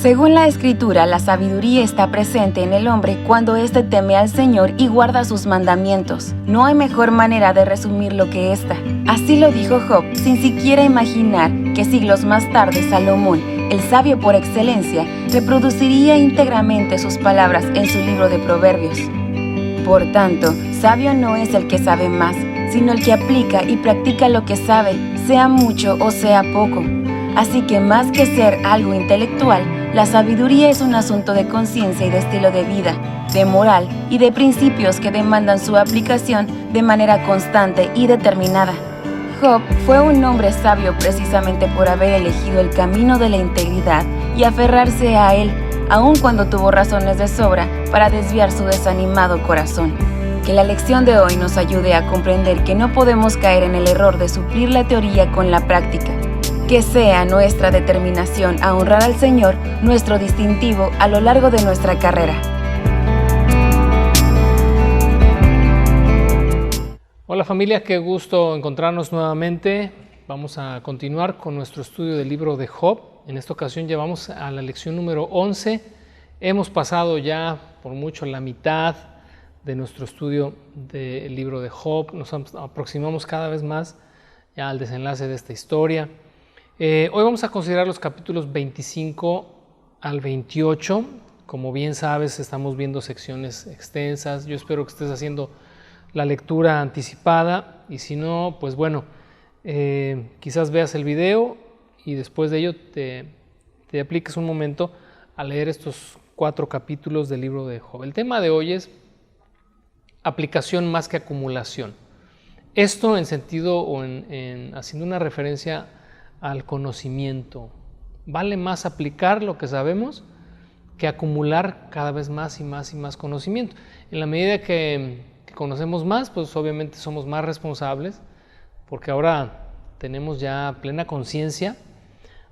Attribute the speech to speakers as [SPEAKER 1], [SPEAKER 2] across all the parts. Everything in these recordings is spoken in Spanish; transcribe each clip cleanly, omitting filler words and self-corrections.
[SPEAKER 1] Según la Escritura, la sabiduría está presente en el hombre cuando éste teme al Señor y guarda sus mandamientos. No hay mejor manera de resumir lo que esta. Así lo dijo Job, sin siquiera imaginar que siglos más tarde Salomón, el sabio por excelencia, reproduciría íntegramente sus palabras en su libro de Proverbios. Por tanto, sabio no es el que sabe más, sino el que aplica y practica lo que sabe, sea mucho o sea poco. Así que más que ser algo intelectual, la sabiduría es un asunto de conciencia y de estilo de vida, de moral y de principios que demandan su aplicación de manera constante y determinada. Job fue un hombre sabio precisamente por haber elegido el camino de la integridad y aferrarse a él, aun cuando tuvo razones de sobra para desviar su desanimado corazón. Que la lección de hoy nos ayude a comprender que no podemos caer en el error de suplir la teoría con la práctica. Que sea nuestra determinación a honrar al Señor nuestro distintivo a lo largo de nuestra carrera.
[SPEAKER 2] Hola familia, qué gusto encontrarnos nuevamente. Vamos a continuar con nuestro estudio del libro de Job. En esta ocasión llevamos a la lección número 11. Hemos pasado ya por mucho la mitad de nuestro estudio del libro de Job. Nos aproximamos cada vez más ya al desenlace de esta historia. Hoy vamos a considerar los capítulos 25 al 28. Como bien sabes, estamos viendo secciones extensas. Yo espero que estés haciendo la lectura anticipada y si no, pues bueno, quizás veas el video y después de ello te apliques un momento a leer estos 4 capítulos del libro de Job. El tema de hoy es aplicación más que acumulación. Esto en sentido o haciendo una referencia al conocimiento. Vale más aplicar lo que sabemos que acumular cada vez más y más y más conocimiento. En la medida que conocemos más, pues obviamente somos más responsables, porque ahora tenemos ya plena conciencia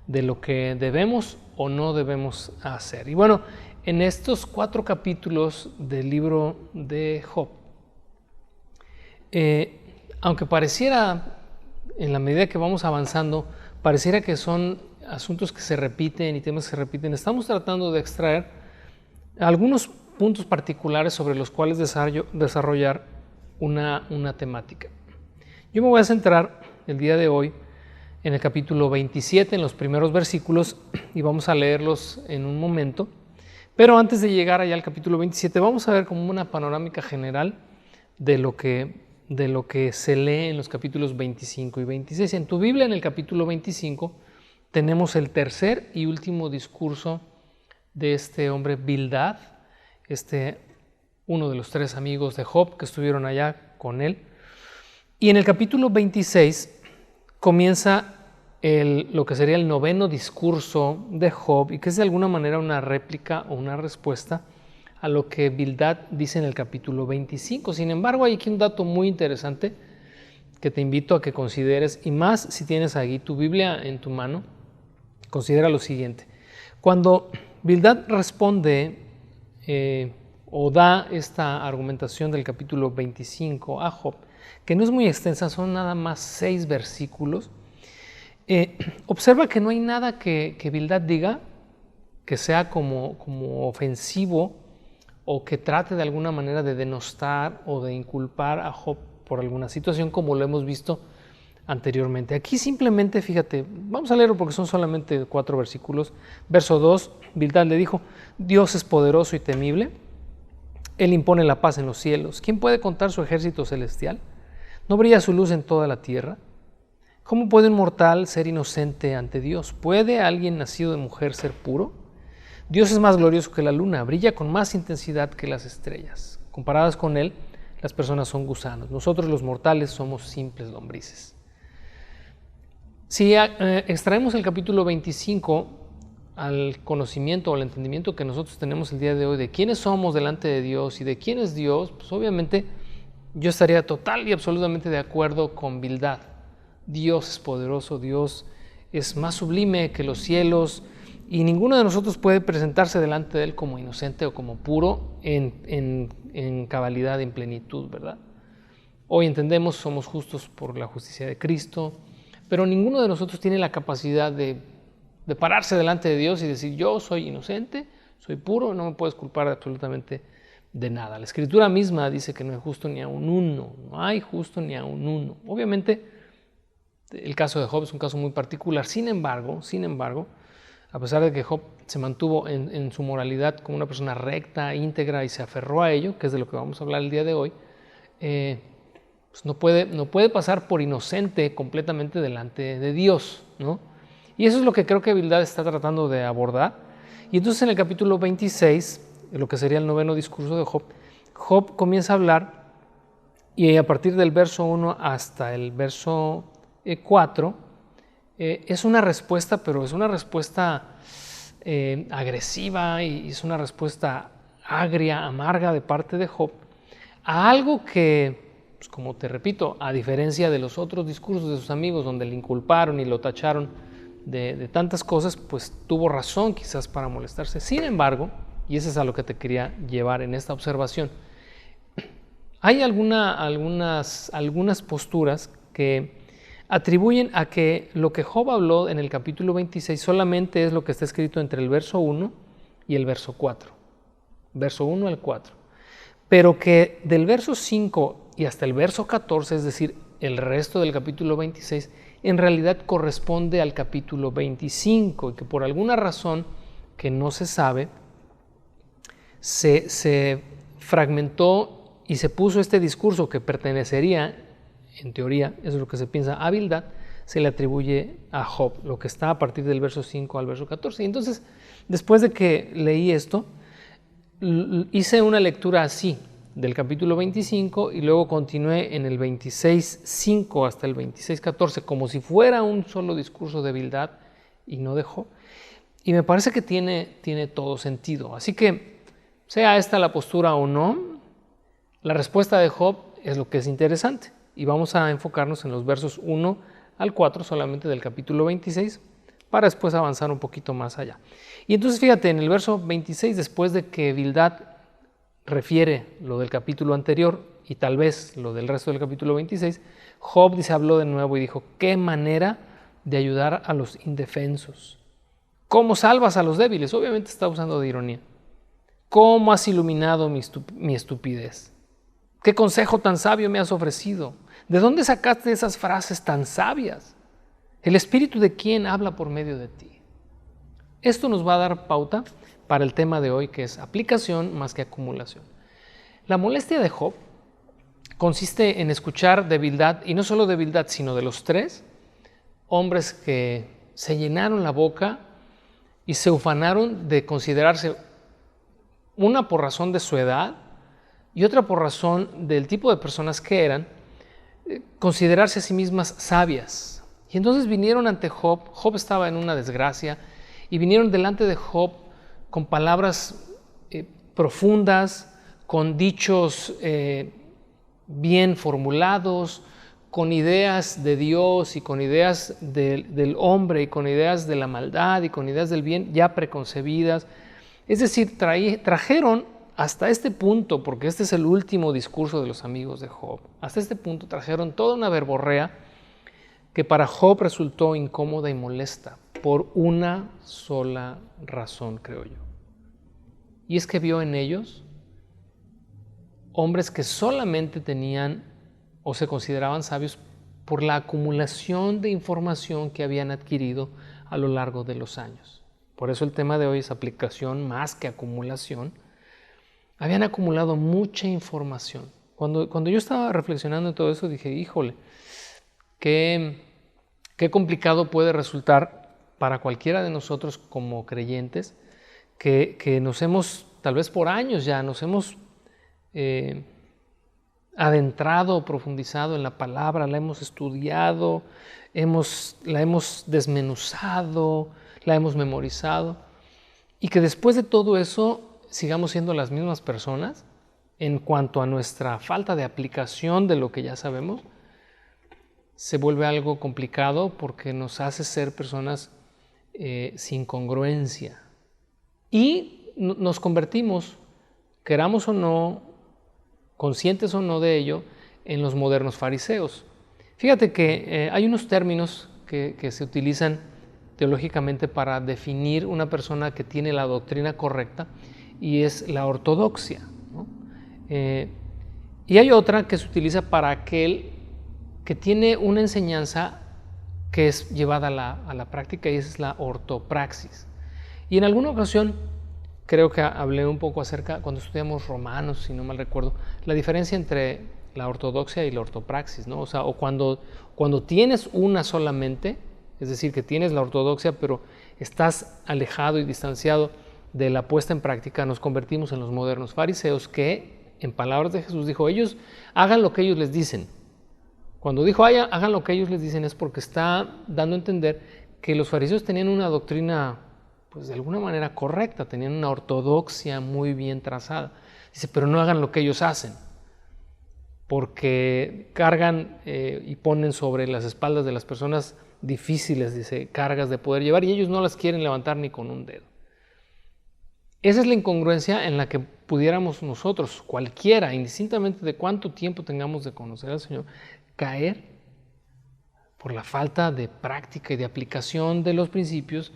[SPEAKER 2] de lo que debemos o no debemos hacer. Y bueno, en estos 4 capítulos del libro de Job, aunque pareciera, en la medida que vamos avanzando, pareciera que son asuntos que se repiten y temas que se repiten, estamos tratando de extraer algunos puntos particulares sobre los cuales desarrollar una temática. Yo me voy a centrar el día de hoy en el capítulo 27, en los primeros versículos, y vamos a leerlos en un momento. Pero antes de llegar allá al capítulo 27, vamos a ver como una panorámica general de lo que se lee en los capítulos 25 y 26. En tu Biblia, en el capítulo 25, tenemos el tercer y último discurso de este hombre Bildad, uno de los 3 amigos de Job que estuvieron allá con él. Y en el capítulo 26 comienza lo que sería el 9º discurso de Job, y que es de alguna manera una réplica o una respuesta a lo que Bildad dice en el capítulo 25. Sin embargo, hay aquí un dato muy interesante que te invito a que consideres, y más si tienes aquí tu Biblia en tu mano. Considera lo siguiente: cuando Bildad responde o da esta argumentación del capítulo 25 a Job, que no es muy extensa, son nada más 6 versículos, observa que no hay nada que Bildad diga que sea como ofensivo o que trate de alguna manera de denostar o de inculpar a Job por alguna situación, como lo hemos visto anteriormente. Aquí simplemente, fíjate, vamos a leerlo porque son solamente 4 versículos. Verso 2, Bildad le dijo: Dios es poderoso y temible, Él impone la paz en los cielos. ¿Quién puede contar su ejército celestial? ¿No brilla su luz en toda la tierra? ¿Cómo puede un mortal ser inocente ante Dios? ¿Puede alguien nacido de mujer ser puro? Dios es más glorioso que la luna, brilla con más intensidad que las estrellas. Comparadas con Él, las personas son gusanos. Nosotros los mortales somos simples lombrices. Si extraemos el capítulo 25 al conocimiento o al entendimiento que nosotros tenemos el día de hoy de quiénes somos delante de Dios y de quién es Dios, pues obviamente yo estaría total y absolutamente de acuerdo con Bildad. Dios es poderoso, Dios es más sublime que los cielos, y ninguno de nosotros puede presentarse delante de Él como inocente o como puro en cabalidad, en plenitud, ¿verdad? Hoy entendemos, somos justos por la justicia de Cristo, pero ninguno de nosotros tiene la capacidad de de pararse delante de Dios y decir, yo soy inocente, soy puro, no me puedes culpar absolutamente de nada. La Escritura misma dice que no hay justo ni a un uno, no hay justo ni a un uno. Obviamente, el caso de Job es un caso muy particular. Sin embargo, a pesar de que Job se mantuvo en su moralidad como una persona recta, íntegra y se aferró a ello, que es de lo que vamos a hablar el día de hoy, pues no puede pasar por inocente completamente delante de Dios, ¿no? Y eso es lo que creo que Bildad está tratando de abordar. Y entonces en el capítulo 26, lo que sería el noveno discurso de Job, Job comienza a hablar y a partir del verso 1 hasta el verso 4, es una respuesta, pero es una respuesta agresiva y es una respuesta agria, amarga de parte de Job a algo que, pues como te repito, a diferencia de los otros discursos de sus amigos donde le inculparon y lo tacharon de tantas cosas, pues tuvo razón quizás para molestarse. Sin embargo, y eso es a lo que te quería llevar en esta observación, hay algunas posturas que atribuyen a que lo que Job habló en el capítulo 26 solamente es lo que está escrito entre el verso 1 y el verso 4. Verso 1 al 4. Pero que del verso 5 y hasta el verso 14, es decir, el resto del capítulo 26, en realidad corresponde al capítulo 25 y que por alguna razón que no se sabe, se fragmentó y se puso este discurso que pertenecería, en teoría, eso es lo que se piensa, a Bildad, se le atribuye a Job, lo que está a partir del verso 5 al verso 14. Y entonces, después de que leí esto, hice una lectura así, del capítulo 25 y luego continué en el 26.5 hasta el 26.14, como si fuera un solo discurso de Bildad y no de Job. Y me parece que tiene todo sentido. Así que, sea esta la postura o no, la respuesta de Job es lo que es interesante. Y vamos a enfocarnos en los versos 1 al 4 solamente del capítulo 26 para después avanzar un poquito más allá. Y entonces fíjate, en el verso 26, después de que Bildad refiere lo del capítulo anterior y tal vez lo del resto del capítulo 26, Job habló de nuevo y dijo, ¿qué manera de ayudar a los indefensos? ¿Cómo salvas a los débiles? Obviamente está usando de ironía. ¿Cómo has iluminado mi estupidez? ¿Qué consejo tan sabio me has ofrecido? ¿De dónde sacaste esas frases tan sabias? ¿El espíritu de quién habla por medio de ti? Esto nos va a dar pauta para el tema de hoy, que es aplicación más que acumulación. La molestia de Job consiste en escuchar de Bildad, y no solo de Bildad, sino de los tres hombres que se llenaron la boca y se ufanaron de considerarse, una por razón de su edad y otra por razón del tipo de personas que eran, considerarse a sí mismas sabias. Y entonces vinieron ante Job. Job estaba en una desgracia y vinieron delante de Job con palabras profundas, con dichos bien formulados, con ideas de Dios y con ideas del hombre y con ideas de la maldad y con ideas del bien ya preconcebidas. Es decir, trajeron hasta este punto, porque este es el último discurso de los amigos de Job, hasta este punto trajeron toda una verborrea que para Job resultó incómoda y molesta por una sola razón, creo yo. Y es que vio en ellos hombres que solamente tenían o se consideraban sabios por la acumulación de información que habían adquirido a lo largo de los años. Por eso el tema de hoy es aplicación más que acumulación. Habían acumulado mucha información. Cuando yo estaba reflexionando en todo eso, dije, híjole, qué complicado puede resultar para cualquiera de nosotros como creyentes que nos hemos, tal vez por años ya, nos hemos adentrado, profundizado en la palabra, la hemos estudiado, la hemos desmenuzado, la hemos memorizado, y que después de todo eso sigamos siendo las mismas personas en cuanto a nuestra falta de aplicación de lo que ya sabemos. Se vuelve algo complicado porque nos hace ser personas sin congruencia y nos convertimos, queramos o no, conscientes o no de ello, en los modernos fariseos. Fíjate que hay unos términos que se utilizan teológicamente para definir una persona que tiene la doctrina correcta, y es la ortodoxia, ¿no? Y hay otra que se utiliza para aquel que tiene una enseñanza que es llevada a la práctica, y esa es la ortopraxis. Y en alguna ocasión creo que hablé un poco acerca, cuando estudiamos Romanos, si no mal recuerdo, la diferencia entre la ortodoxia y la ortopraxis, ¿no? O sea, cuando tienes una solamente, es decir, que tienes la ortodoxia, pero estás alejado y distanciado de la puesta en práctica, nos convertimos en los modernos fariseos que, en palabras de Jesús, dijo, ellos hagan lo que ellos les dicen. Cuando dijo hagan lo que ellos les dicen, es porque está dando a entender que los fariseos tenían una doctrina, pues de alguna manera correcta, tenían una ortodoxia muy bien trazada. Dice, pero no hagan lo que ellos hacen, porque cargan y ponen sobre las espaldas de las personas difíciles, dice, cargas de poder llevar, y ellos no las quieren levantar ni con un dedo. Esa es la incongruencia en la que pudiéramos nosotros, cualquiera, indistintamente de cuánto tiempo tengamos de conocer al Señor, caer por la falta de práctica y de aplicación de los principios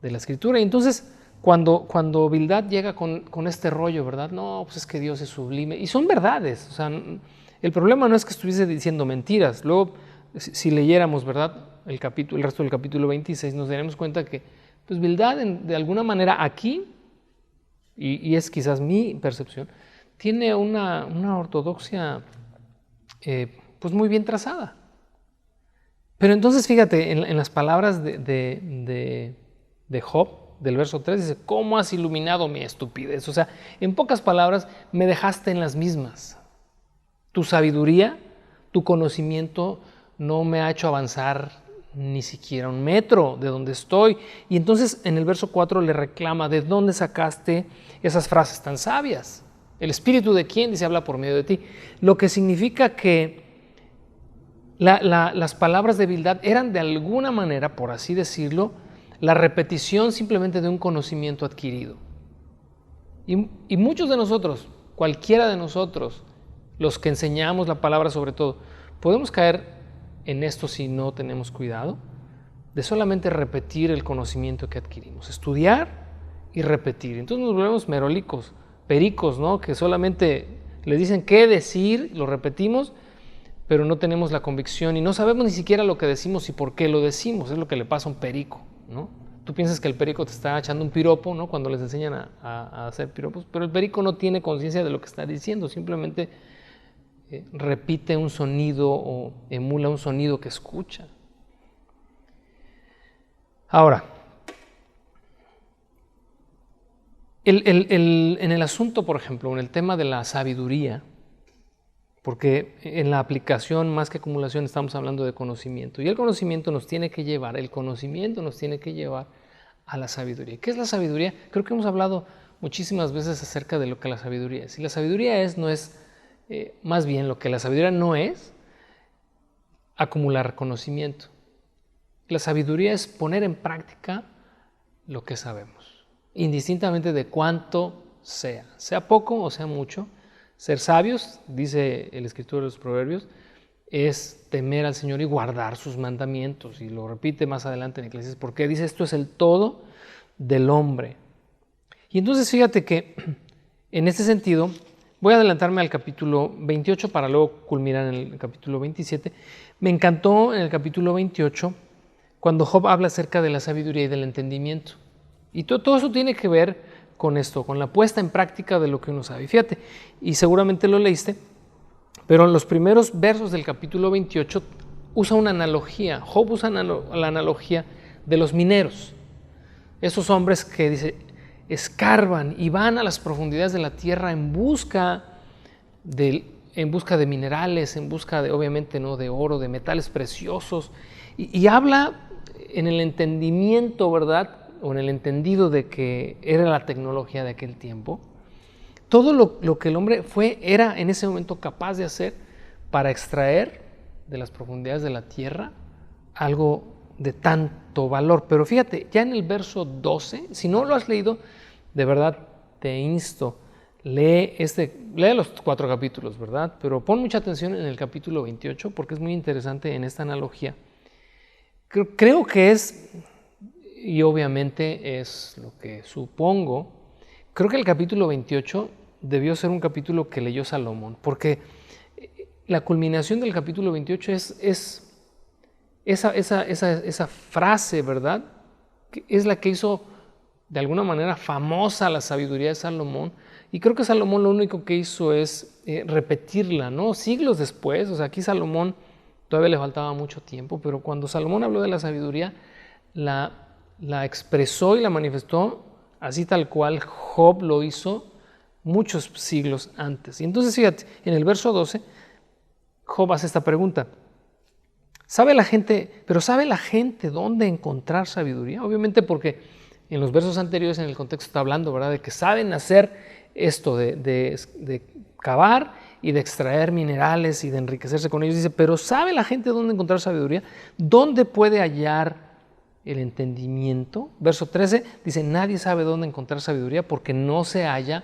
[SPEAKER 2] de la Escritura. Y entonces, cuando Bildad llega con este rollo, ¿verdad? No, pues es que Dios es sublime. Y son verdades. O sea, el problema no es que estuviese diciendo mentiras. Luego, si leyéramos, ¿verdad?, el resto del capítulo 26, nos daremos cuenta que pues Bildad, de alguna manera, aquí, y es quizás mi percepción, tiene una ortodoxia pues muy bien trazada. Pero entonces fíjate, en las palabras de Job, del verso 3, dice, ¿cómo has iluminado mi estupidez? O sea, en pocas palabras, me dejaste en las mismas. Tu sabiduría, tu conocimiento no me ha hecho avanzar ni siquiera un metro de donde estoy. Y entonces en el verso 4 le reclama, ¿de dónde sacaste esas frases tan sabias? ¿El espíritu de quién? Dice, habla por medio de ti. Lo que significa que las palabras de Bildad eran de alguna manera, por así decirlo, la repetición simplemente de un conocimiento adquirido. Y muchos de nosotros, cualquiera de nosotros, los que enseñamos la palabra sobre todo, podemos caer en esto si no tenemos cuidado, de solamente repetir el conocimiento que adquirimos, estudiar y repetir. Entonces nos volvemos merolicos, pericos, ¿no? Que solamente le dicen qué decir, lo repetimos, pero no tenemos la convicción y no sabemos ni siquiera lo que decimos y por qué lo decimos. Es lo que le pasa a un perico, ¿no? Tú piensas que el perico te está echando un piropo, ¿no?, cuando les enseñan a hacer piropos, pero el perico no tiene conciencia de lo que está diciendo, simplemente repite un sonido o emula un sonido que escucha. Ahora, en el asunto, por ejemplo, en el tema de la sabiduría, porque en la aplicación más que acumulación estamos hablando de conocimiento, y el conocimiento nos tiene que llevar a la sabiduría. ¿Qué es la sabiduría? Creo que hemos hablado muchísimas veces acerca de lo que la sabiduría es. Y la sabiduría más bien lo que la sabiduría no es acumular conocimiento. La sabiduría es poner en práctica lo que sabemos, indistintamente de cuánto sea poco o sea mucho. Ser sabios, dice el escritor de los Proverbios, es temer al Señor y guardar sus mandamientos. Y lo repite más adelante en Eclesiastés, porque dice, esto es el todo del hombre. Y entonces fíjate que en este sentido, voy a adelantarme al capítulo 28 para luego culminar en el capítulo 27. Me encantó en el capítulo 28 cuando Job habla acerca de la sabiduría y del entendimiento. Y todo eso tiene que ver con esto, con la puesta en práctica de lo que uno sabe. Y fíjate, y seguramente lo leíste, pero en los primeros versos del capítulo 28 usa una analogía. Job usa la analogía de los mineros. Esos hombres que dice, escarban y van a las profundidades de la tierra en busca de minerales, en busca de, obviamente, ¿no?, de oro, de metales preciosos, y habla en el entendimiento, ¿verdad?, o en el entendido de que era la tecnología de aquel tiempo, todo lo que el hombre era en ese momento capaz de hacer para extraer de las profundidades de la tierra algo de tanto valor. Pero fíjate, ya en el verso 12, si no lo has leído, de verdad te insto, lee los 4 capítulos, ¿verdad? Pero pon mucha atención en el capítulo 28 porque es muy interesante en esta analogía. Creo que es y obviamente es lo que supongo. Creo que el capítulo 28 debió ser un capítulo que leyó Salomón, porque la culminación del capítulo 28 es esa frase, ¿verdad? Que es la que hizo de alguna manera famosa la sabiduría de Salomón. Y creo que Salomón lo único que hizo es repetirla, ¿no? Siglos después, o sea, aquí Salomón todavía le faltaba mucho tiempo, pero cuando Salomón habló de la sabiduría, la expresó y la manifestó así tal cual Job lo hizo muchos siglos antes. Y entonces, fíjate, en el verso 12, Job hace esta pregunta. ¿Sabe la gente dónde encontrar sabiduría? Obviamente porque en los versos anteriores en el contexto está hablando, ¿verdad?, de que saben hacer esto de cavar y de extraer minerales y de enriquecerse con ellos. Dice, pero ¿sabe la gente dónde encontrar sabiduría? ¿Dónde puede hallar el entendimiento? Verso 13 dice, nadie sabe dónde encontrar sabiduría porque no se halla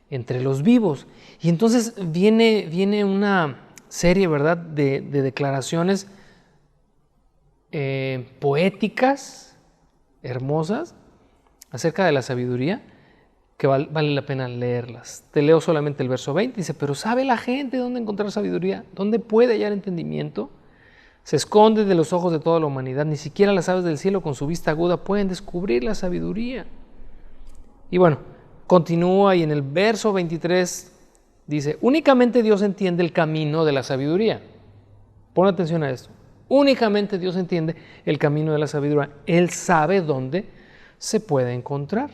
[SPEAKER 2] entre los vivos. Y entonces viene una serie, ¿verdad?, de declaraciones poéticas, hermosas, acerca de la sabiduría, que vale la pena leerlas. Te leo solamente el verso 20, dice, pero ¿sabe la gente dónde encontrar sabiduría? ¿Dónde puede hallar entendimiento? Se esconde de los ojos de toda la humanidad, ni siquiera las aves del cielo con su vista aguda pueden descubrir la sabiduría. Y bueno, continúa y en el verso 23 dice, únicamente Dios entiende el camino de la sabiduría. Pon atención a esto. Únicamente Dios entiende el camino de la sabiduría. Él sabe dónde se puede encontrar.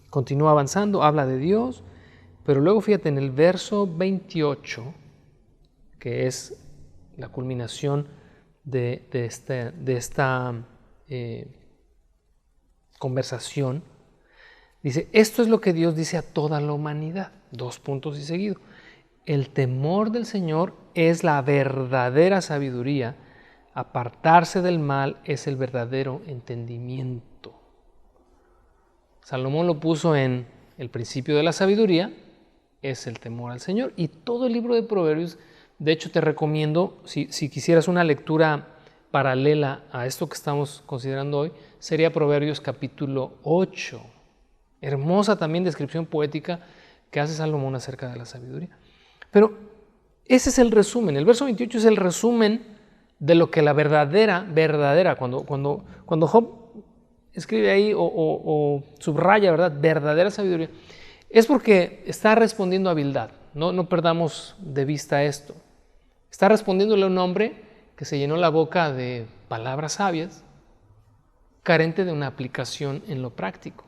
[SPEAKER 2] Continúa avanzando, habla de Dios, pero luego fíjate en el verso 28, que es la culminación de esta conversación, dice, esto es lo que Dios dice a toda la humanidad, 2 puntos y seguido. El temor del Señor es la verdadera sabiduría, apartarse del mal es el verdadero entendimiento. Salomón lo puso en el principio de la sabiduría, es el temor al Señor. Y todo el libro de Proverbios, de hecho te recomiendo, si quisieras una lectura paralela a esto que estamos considerando hoy, sería Proverbios capítulo 8. Hermosa también descripción poética que hace Salomón acerca de la sabiduría. Pero ese es el resumen, el verso 28 es el resumen de lo que la verdadera, cuando Job escribe ahí o subraya, ¿verdad?, verdadera sabiduría, es porque está respondiendo a Bildad. No perdamos de vista esto. Está respondiéndole a un hombre que se llenó la boca de palabras sabias, carente de una aplicación en lo práctico.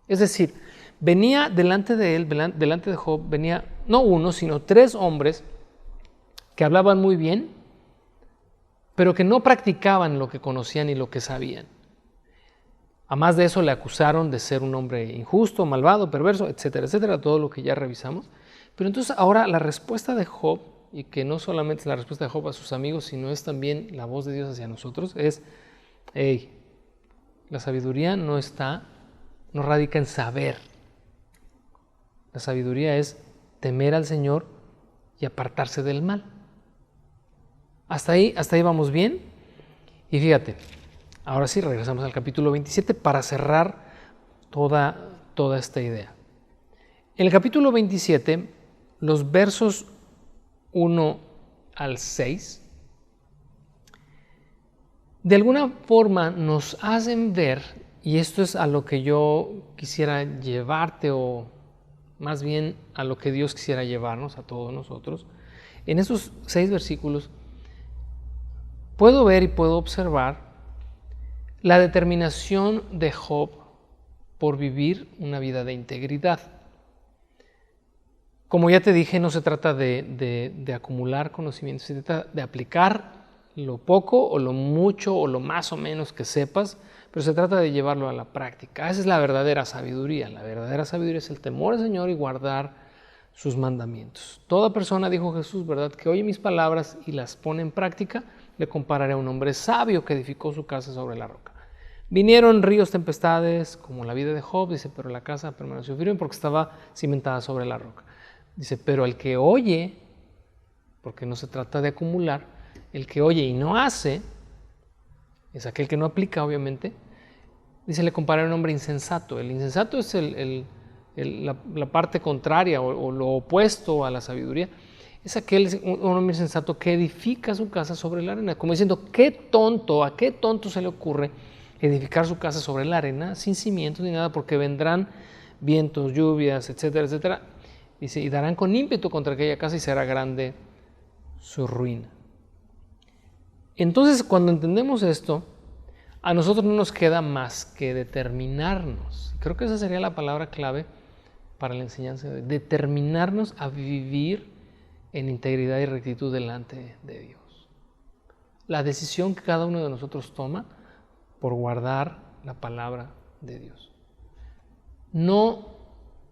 [SPEAKER 2] Es decir, venía delante de él, delante de Job, venía no uno, sino 3 hombres que hablaban muy bien, pero que no practicaban lo que conocían y lo que sabían. Además de eso le acusaron de ser un hombre injusto, malvado, perverso, etcétera, etcétera, todo lo que ya revisamos. Pero entonces ahora la respuesta de Job, y que no solamente es la respuesta de Job a sus amigos, sino es también la voz de Dios hacia nosotros, es, hey, la sabiduría no radica en saber. La sabiduría es temer al Señor y apartarse del mal. Hasta ahí vamos bien. Y fíjate, ahora sí regresamos al capítulo 27 para cerrar toda esta idea. En el capítulo 27, los versos 1 al 6, de alguna forma nos hacen ver, y esto es a lo que yo quisiera llevarte, o más bien a lo que Dios quisiera llevarnos a todos nosotros, en esos 6 versículos puedo ver y puedo observar la determinación de Job por vivir una vida de integridad. Como ya te dije, no se trata de acumular conocimientos, se trata de aplicar lo poco o lo mucho o lo más o menos que sepas, pero se trata de llevarlo a la práctica. Esa es la verdadera sabiduría. La verdadera sabiduría es el temor al Señor y guardar sus mandamientos. Toda persona, dijo Jesús, ¿verdad?, que oye mis palabras y las pone en práctica, le compararé a un hombre sabio que edificó su casa sobre la roca. Vinieron ríos, tempestades, como la vida de Job, dice, pero la casa permaneció firme porque estaba cimentada sobre la roca. Dice, pero el que oye, porque no se trata de acumular, el que oye y no hace, es aquel que no aplica, obviamente, Dice, le compara a un hombre insensato. El insensato es la parte contraria o lo opuesto a la sabiduría. Es un hombre insensato que edifica su casa sobre la arena. Como diciendo, ¿a qué tonto se le ocurre edificar su casa sobre la arena sin cimientos ni nada? Porque vendrán vientos, lluvias, etcétera, etcétera. Dice, y darán con ímpetu contra aquella casa y será grande su ruina. Entonces, cuando entendemos esto, a nosotros no nos queda más que determinarnos. Creo que esa sería la palabra clave para la enseñanza de hoy. Determinarnos a vivir en integridad y rectitud delante de Dios. La decisión que cada uno de nosotros toma por guardar la palabra de Dios. No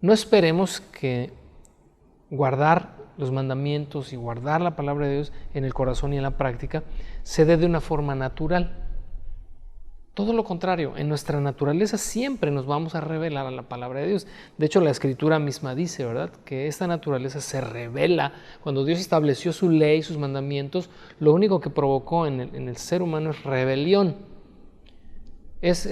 [SPEAKER 2] esperemos que guardar los mandamientos y guardar la palabra de Dios en el corazón y en la práctica se dé de una forma natural. Todo lo contrario, en nuestra naturaleza siempre nos vamos a revelar a la palabra de Dios. De hecho, la Escritura misma dice, ¿verdad?, que esta naturaleza se revela. Cuando Dios estableció su ley, sus mandamientos, lo único que provocó en el ser humano es rebelión. Es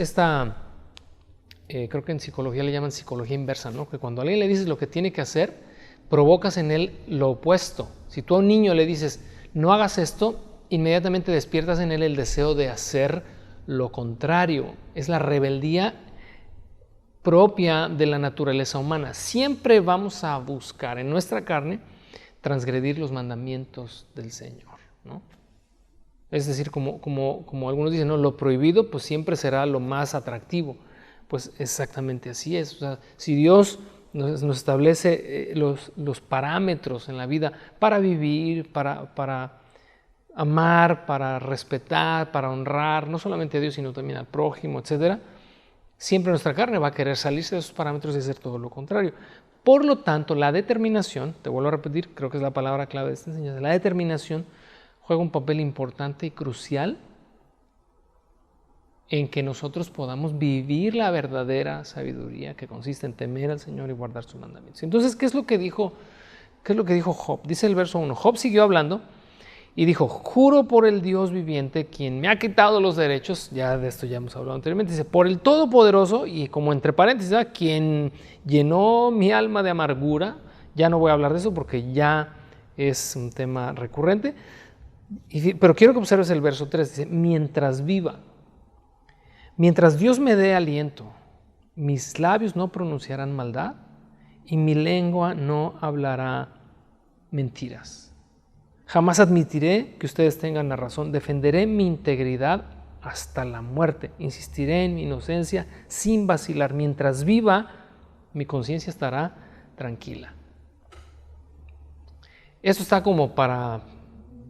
[SPEAKER 2] creo que en psicología le llaman psicología inversa, ¿no? Que cuando a alguien le dices lo que tiene que hacer, provocas en él lo opuesto. Si tú a un niño le dices, no hagas esto, inmediatamente despiertas en él el deseo de hacer lo contrario. Es la rebeldía propia de la naturaleza humana. Siempre vamos a buscar en nuestra carne transgredir los mandamientos del Señor, ¿no? Es decir, como algunos dicen, ¿no?, lo prohibido pues siempre será lo más atractivo. Pues exactamente así es. O sea, si Dios nos establece los parámetros en la vida para vivir, para amar, para respetar, para honrar, no solamente a Dios, sino también al prójimo, etc., siempre nuestra carne va a querer salirse de esos parámetros y hacer todo lo contrario. Por lo tanto, la determinación, te vuelvo a repetir, creo que es la palabra clave de esta enseñanza, la determinación juega un papel importante y crucial en que nosotros podamos vivir la verdadera sabiduría que consiste en temer al Señor y guardar sus mandamientos. Entonces, ¿qué es lo que dijo Job? Dice el verso 1, Job siguió hablando y dijo, juro por el Dios viviente, quien me ha quitado los derechos, ya de esto ya hemos hablado anteriormente, dice, por el Todopoderoso, y como entre paréntesis, ¿verdad?, quien llenó mi alma de amargura, ya no voy a hablar de eso porque ya es un tema recurrente, pero quiero que observes el verso 3, dice, mientras viva, mientras Dios me dé aliento, mis labios no pronunciarán maldad y mi lengua no hablará mentiras. Jamás admitiré que ustedes tengan la razón. Defenderé mi integridad hasta la muerte. Insistiré en mi inocencia sin vacilar. Mientras viva, mi conciencia estará tranquila. Esto está como para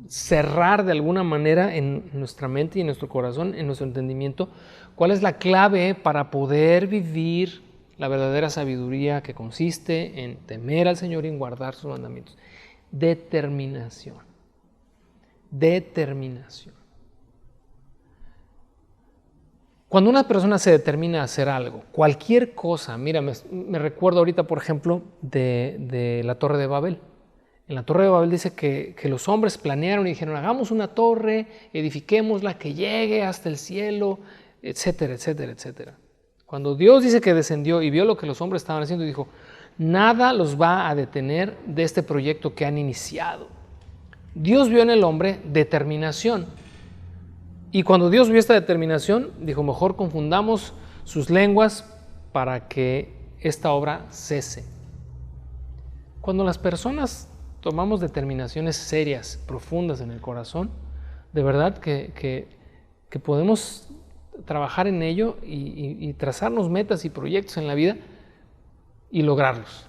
[SPEAKER 2] cerrar de alguna manera en nuestra mente y en nuestro corazón, en nuestro entendimiento, cuál es la clave para poder vivir la verdadera sabiduría que consiste en temer al Señor y en guardar sus mandamientos. Determinación. Determinación. Cuando una persona se determina a hacer algo, cualquier cosa, mira, me recuerdo ahorita, por ejemplo, de la Torre de Babel. En la Torre de Babel dice que los hombres planearon y dijeron, hagamos una torre, edifiquémosla, que llegue hasta el cielo, etcétera, etcétera, etcétera. Cuando Dios dice que descendió y vio lo que los hombres estaban haciendo, dijo, nada los va a detener de este proyecto que han iniciado. Dios vio en el hombre determinación. Y cuando Dios vio esta determinación, dijo, mejor confundamos sus lenguas para que esta obra cese. Cuando las personas tomamos determinaciones serias, profundas en el corazón, de verdad que podemos trabajar en ello y trazarnos metas y proyectos en la vida y lograrlos.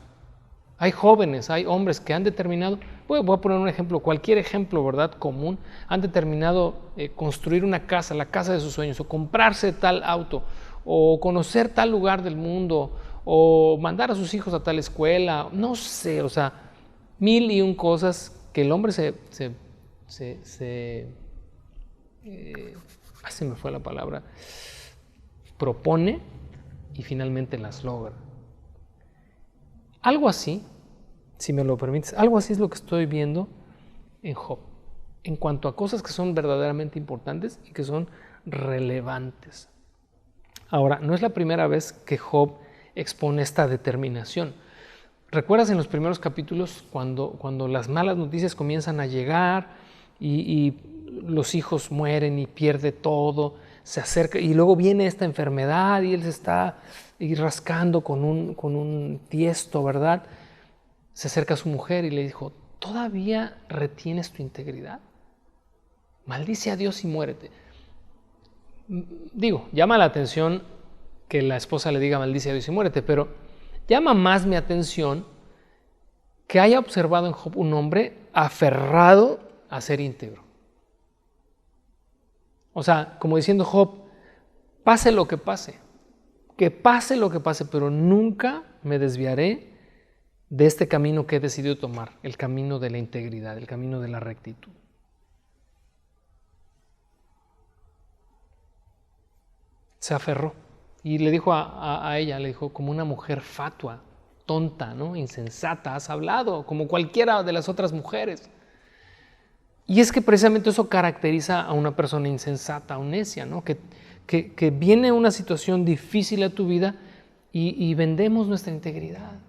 [SPEAKER 2] Hay jóvenes, hay hombres que han determinado, voy a poner un ejemplo, cualquier ejemplo, ¿verdad?, común, han determinado construir una casa, la casa de sus sueños, o comprarse tal auto, o conocer tal lugar del mundo, o mandar a sus hijos a tal escuela, no sé, o sea, mil y un cosas que el hombre se me fue la palabra, propone y finalmente las logra. Algo así, si me lo permites, algo así es lo que estoy viendo en Job, en cuanto a cosas que son verdaderamente importantes y que son relevantes. Ahora, no es la primera vez que Job expone esta determinación. ¿Recuerdas en los primeros capítulos cuando las malas noticias comienzan a llegar y los hijos mueren y pierde todo, se acerca y luego viene esta enfermedad y él se está rascando con un tiesto, ¿verdad? Se acerca a su mujer y le dijo, ¿todavía retienes tu integridad? Maldice a Dios y muérete. Digo, llama la atención que la esposa le diga maldice a Dios y muérete, pero llama más mi atención que haya observado en Job un hombre aferrado a ser íntegro. O sea, como diciendo Job, pase lo que pase, pero nunca me desviaré de este camino que he decidido tomar, el camino de la integridad, el camino de la rectitud. Se aferró y le dijo a ella, le dijo, como una mujer fatua, tonta, ¿no? Insensata, has hablado, como cualquiera de las otras mujeres. Y es que precisamente eso caracteriza a una persona insensata o necia, ¿no? Que viene una situación difícil a tu vida y vendemos nuestra integridad.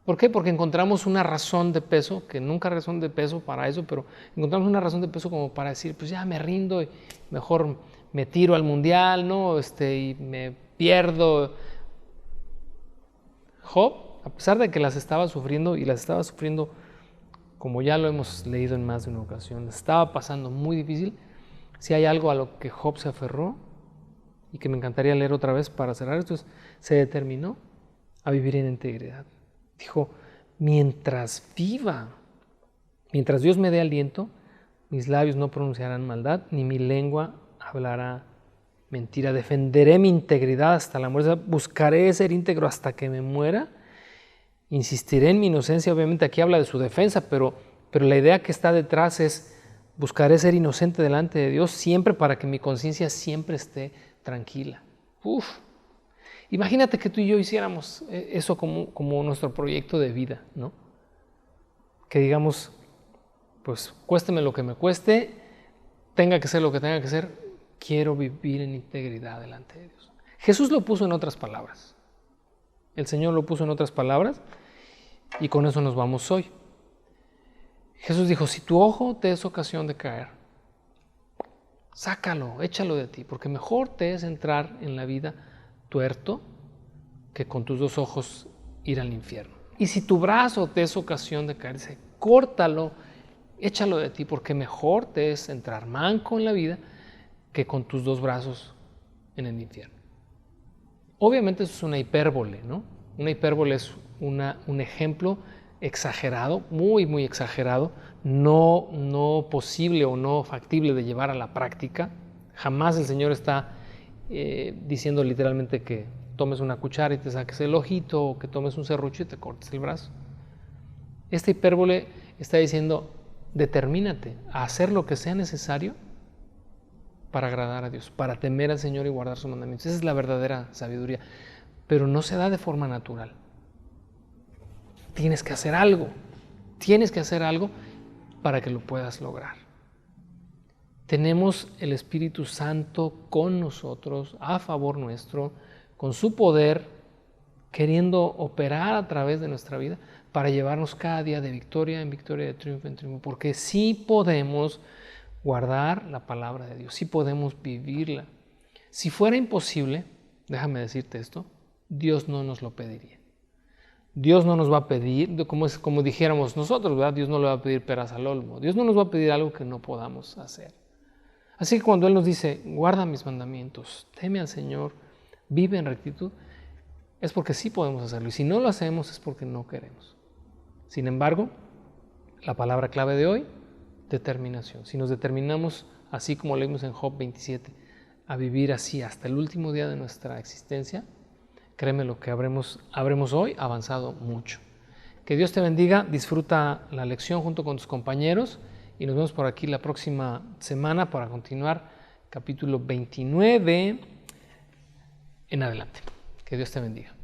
[SPEAKER 2] ¿Por qué? Porque encontramos una razón de peso, que nunca hay razón de peso para eso, pero encontramos una razón de peso como para decir, pues ya me rindo y mejor me tiro al mundial, ¿no? Y me pierdo. Job, a pesar de que las estaba sufriendo como ya lo hemos leído en más de una ocasión, estaba pasando muy difícil, si hay algo a lo que Job se aferró y que me encantaría leer otra vez para cerrar esto, se determinó a vivir en integridad. Dijo, mientras viva, mientras Dios me dé aliento, mis labios no pronunciarán maldad, ni mi lengua hablará mentira. Defenderé mi integridad hasta la muerte, buscaré ser íntegro hasta que me muera. Insistiré en mi inocencia, obviamente aquí habla de su defensa, pero la idea que está detrás es buscaré ser inocente delante de Dios siempre para que mi conciencia siempre esté tranquila. Imagínate que tú y yo hiciéramos eso como nuestro proyecto de vida, ¿no? Que digamos, pues cuésteme lo que me cueste, tenga que ser lo que tenga que ser, quiero vivir en integridad delante de Dios. Jesús lo puso en otras palabras. El Señor lo puso en otras palabras y con eso nos vamos hoy. Jesús dijo, si tu ojo te es ocasión de caer, sácalo, échalo de ti, porque mejor te es entrar en la vida tuerto que con tus dos ojos ir al infierno. Y si tu brazo te es ocasión de caer, córtalo, échalo de ti, porque mejor te es entrar manco en la vida que con tus dos brazos en el infierno. Obviamente eso es una hipérbole, ¿no? Una hipérbole es un ejemplo exagerado, muy, muy exagerado, no posible o no factible de llevar a la práctica. Jamás el Señor está diciendo literalmente que tomes una cuchara y te saques el ojito, o que tomes un serrucho y te cortes el brazo. Esta hipérbole está diciendo, determínate a hacer lo que sea necesario para agradar a Dios, para temer al Señor y guardar sus mandamientos. Esa es la verdadera sabiduría, pero no se da de forma natural. Tienes que hacer algo para que lo puedas lograr. Tenemos el Espíritu Santo con nosotros, a favor nuestro, con su poder, queriendo operar a través de nuestra vida para llevarnos cada día de victoria en victoria, de triunfo en triunfo, porque sí podemos guardar la palabra de Dios, sí podemos vivirla. Si fuera imposible, déjame decirte esto, Dios no nos lo pediría. Dios no nos va a pedir, como dijéramos nosotros, ¿verdad? Dios no le va a pedir peras al olmo. Dios no nos va a pedir algo que no podamos hacer. Así que cuando Él nos dice, guarda mis mandamientos, teme al Señor, vive en rectitud, es porque sí podemos hacerlo. Y si no lo hacemos es porque no queremos. Sin embargo, la palabra clave de hoy, determinación. Si nos determinamos, así como leímos en Job 27, a vivir así hasta el último día de nuestra existencia, créeme lo que habremos hoy avanzado mucho. Que Dios te bendiga, disfruta la lección junto con tus compañeros y nos vemos por aquí la próxima semana para continuar capítulo 29 en adelante. Que Dios te bendiga.